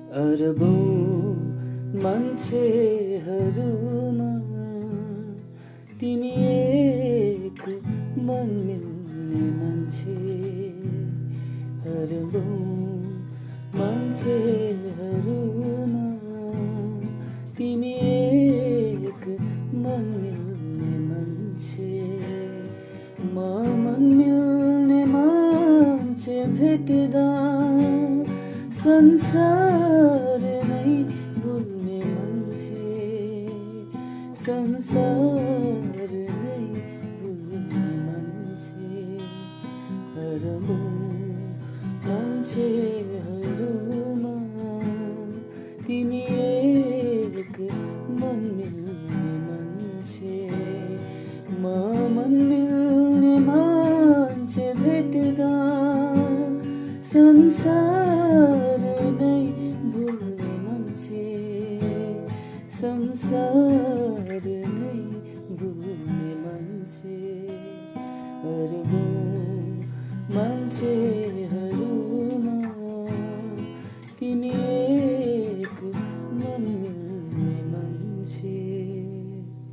अरबौं मान्छेहरूमा तिमी एक मन मिल्ने मान्छे। अरबौं मान्छेहरूमा तिमी एक मन मिल्ने मान्छे। म मन मिल्ने मान्छे भेट्दा संसार नै भुल्ने मान्छे। संसार नै भुल्ने मान्छे। अरबौं मान्छेहरूमा तिमी एक मन मिल्ने मान्छे। म मन मिल्ने मान्छे भेट्दा संसार नै भुल्ने मान्छे। संसार नै भुल्ने मान्छे। अरबौं मान्छे